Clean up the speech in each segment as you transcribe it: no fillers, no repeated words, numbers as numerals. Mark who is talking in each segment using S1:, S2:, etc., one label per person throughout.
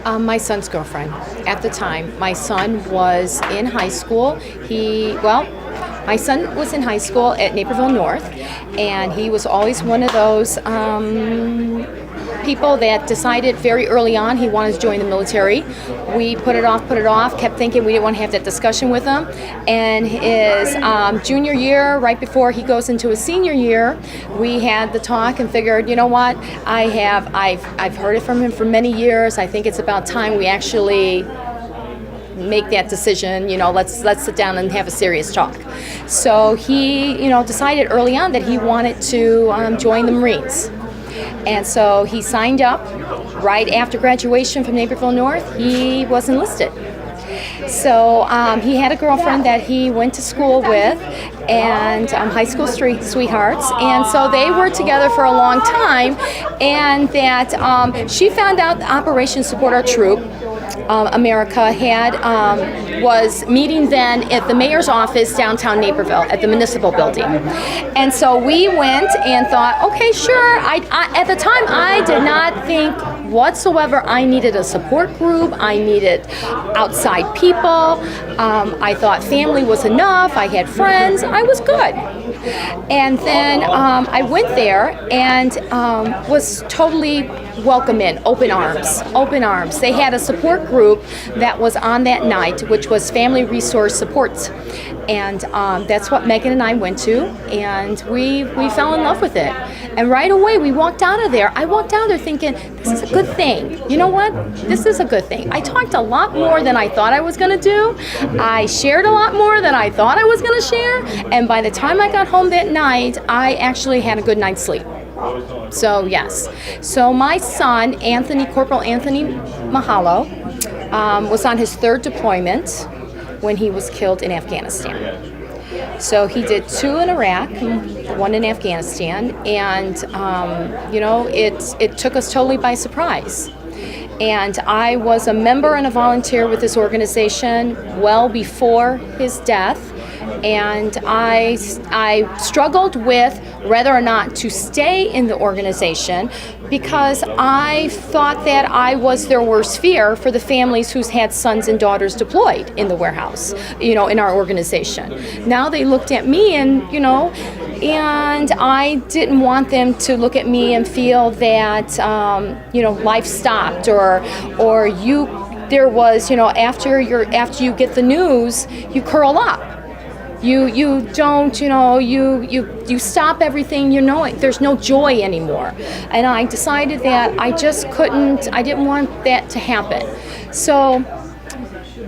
S1: My son's girlfriend at the time. My son was in high school. My son was in high school at Naperville North, and he was always one of those people that decided very early on he wanted to join the military. We put it off, kept thinking we didn't want to have that discussion with him. And his junior year, right before he goes into his senior year, we had the talk and figured, you know what, I've heard it from him for many years. I think it's about time we actually make that decision. Let's sit down and have a serious talk. So he decided early on that he wanted to join the Marines. And so he signed up right after graduation from Naperville North. He was enlisted. So he had a girlfriend that he went to school with, and high school sweethearts, and so they were together for a long time. And that she found out Operation Support Our Troop America was meeting then at the mayor's office downtown Naperville at the municipal building. And so we went and thought, okay, sure. At the time, I did not think whatsoever I needed a support group. I needed outside people. I thought family was enough. I had friends. I was good. And then I went there and was totally welcome in, open arms. They had a support group that was on that night, which was Family Resource Supports. And that's what Megan and I went to, and we fell in love with it. And right away we walked out of there. I walked out of there thinking, this is a good thing. You know what? This is a good thing. I talked a lot more than I thought I was going to do. I shared a lot more than I thought I was going to share. And by the time I got home that night, I actually had a good night's sleep. So yes. So my son, Corporal Anthony Mahalo, was on his third deployment when he was killed in Afghanistan. So he did 2 in Iraq, 1 in Afghanistan, and it took us totally by surprise. And I was a member and a volunteer with this organization well before his death. And I struggled with whether or not to stay in the organization because I thought that I was their worst fear for the families who's had sons and daughters deployed in the warehouse, in our organization. Now they looked at me and I didn't want them to look at me and feel that, life stopped or you, there was, after you get the news, you curl up. You don't, you stop everything, there's no joy anymore. And I decided that I didn't want that to happen. So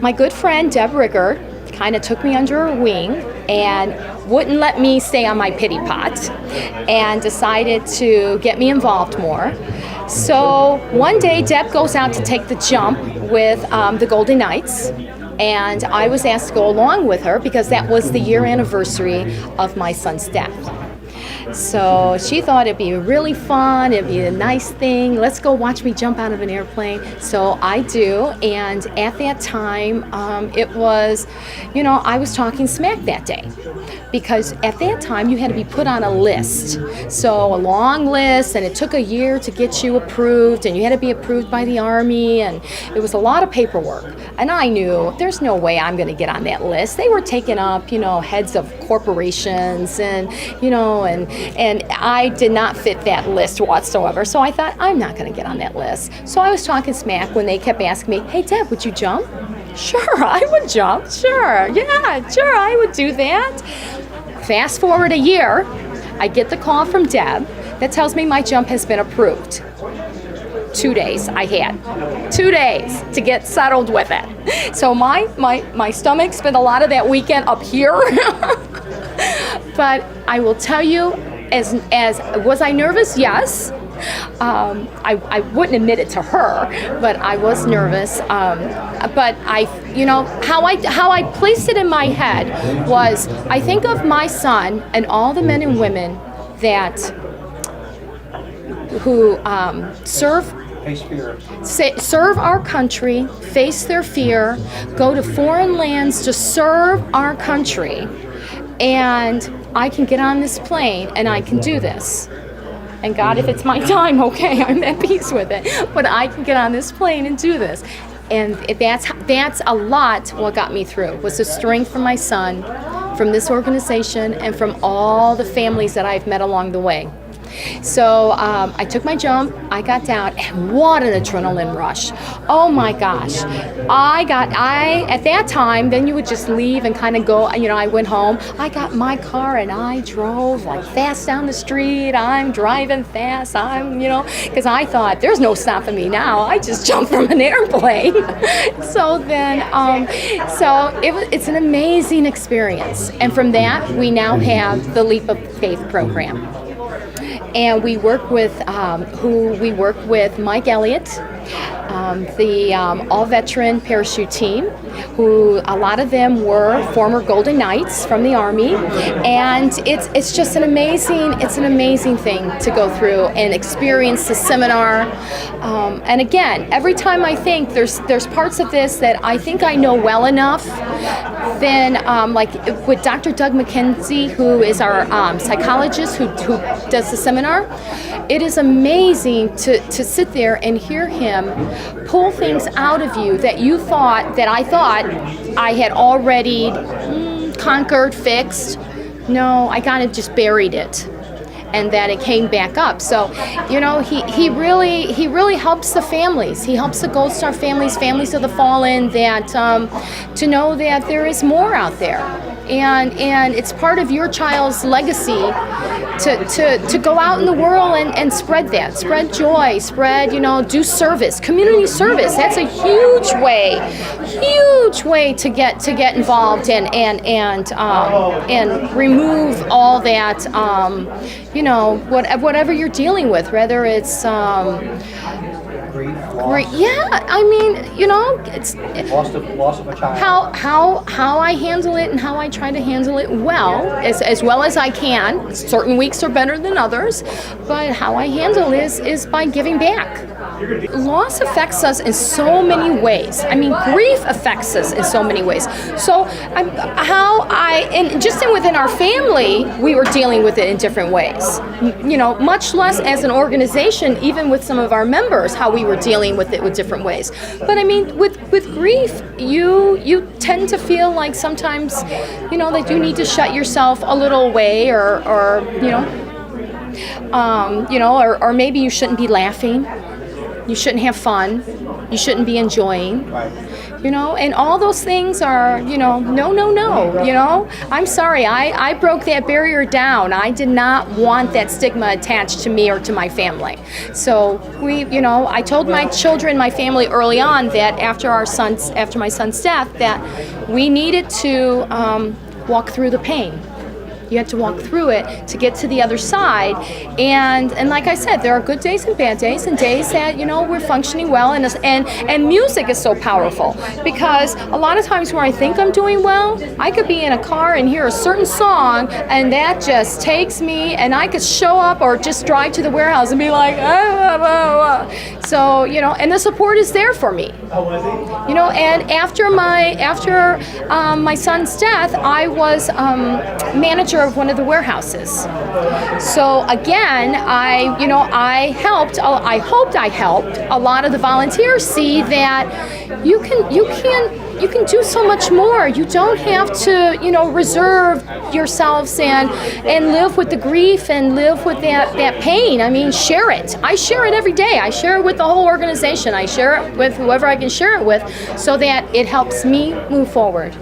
S1: my good friend, Deb Rigger, kind of took me under her wing and wouldn't let me stay on my pity pot and decided to get me involved more. So one day Deb goes out to take the jump with the Golden Knights. And I was asked to go along with her because that was the year anniversary of my son's death. So she thought it'd be really fun, it'd be a nice thing. Let's go watch me jump out of an airplane. So I do, and at that time, it was, I was talking smack that day. Because at that time, you had to be put on a list. So a long list, and it took a year to get you approved, and you had to be approved by the Army, and it was a lot of paperwork. And I knew there's no way I'm going to get on that list. They were taking up, heads of corporations, and I did not fit that list whatsoever. So I thought, I'm not going to get on that list. So I was talking smack when they kept asking me, hey, Deb, would you jump? Sure, I would jump. Sure, yeah, sure, I would do that. Fast forward a year, I get the call from Deb that tells me my jump has been approved. 2 days I had. 2 days to get settled with it. So my stomach spent a lot of that weekend up here. But I will tell you, as was I nervous? Yes. I wouldn't admit it to her, but I was nervous. But how I placed it in my head was, I think of my son and all the men and women who serve our country, face their fear, go to foreign lands to serve our country, and I can get on this plane and I can do this. And God, if it's my time, okay, I'm at peace with it. But I can get on this plane and do this. And that's a lot what got me through, was the strength from my son, from this organization, and from all the families that I've met along the way. So I took my jump, I got down, and what an adrenaline rush. Oh my gosh. At that time, then you would just leave and kind of go, I went home. I got my car and I drove like fast down the street. I'm driving fast, because I thought there's no stopping me now. I just jumped from an airplane. So then, it's an amazing experience. And from that, we now have the Leap of Faith program. And we work with Mike Elliott, the all-veteran parachute team, who a lot of them were former Golden Knights from the Army, and it's just an amazing thing to go through and experience the seminar. And again, every time I think there's parts of this that I think I know well enough, then like with Dr. Doug McKenzie, who is our psychologist who does the seminar, it is amazing to sit there and hear him pull things out of you that I thought I had already conquered, fixed. No, I kind of just buried it, and that it came back up. So, he really helps the families. He helps the Gold Star families of the fallen, that to know that there is more out there. And it's part of your child's legacy to go out in the world and spread joy, do service, community service. That's a huge way to get involved and remove all that, whatever you're dealing with, whether it's
S2: grief, loss.
S1: It's
S2: loss of a child.
S1: How I handle it, and how I try to handle it well, as well as I can. Certain weeks are better than others, but how I handle is by giving back. Loss affects us in so many ways. Grief affects us in so many ways. So within our family, we were dealing with it in different ways. Much less as an organization, even with some of our members, how we were dealing with it with different ways. But with grief, you tend to feel like sometimes, that you need to shut yourself a little away, or maybe you shouldn't be laughing. You shouldn't have fun. You shouldn't be enjoying.
S2: Right.
S1: And all those things are, no. I'm sorry, I broke that barrier down. I did not want that stigma attached to me or to my family. So I told my children, my family early on, that after my son's death, that we needed to walk through the pain. You have to walk through it to get to the other side, and like I said, there are good days and bad days, and days that we're functioning well, and music is so powerful, because a lot of times where I think I'm doing well, I could be in a car and hear a certain song, and that just takes me, and I could show up or just drive to the warehouse and be like, So and the support is there for me. And after my son's death, I was manager of one of the warehouses. So again, I hoped I helped a lot of the volunteers see that you can do so much more. You don't have to, reserve yourselves and live with the grief and live with that pain. Share it. I share it every day. I share it with the whole organization. I share it with whoever I can share it with, so that it helps me move forward.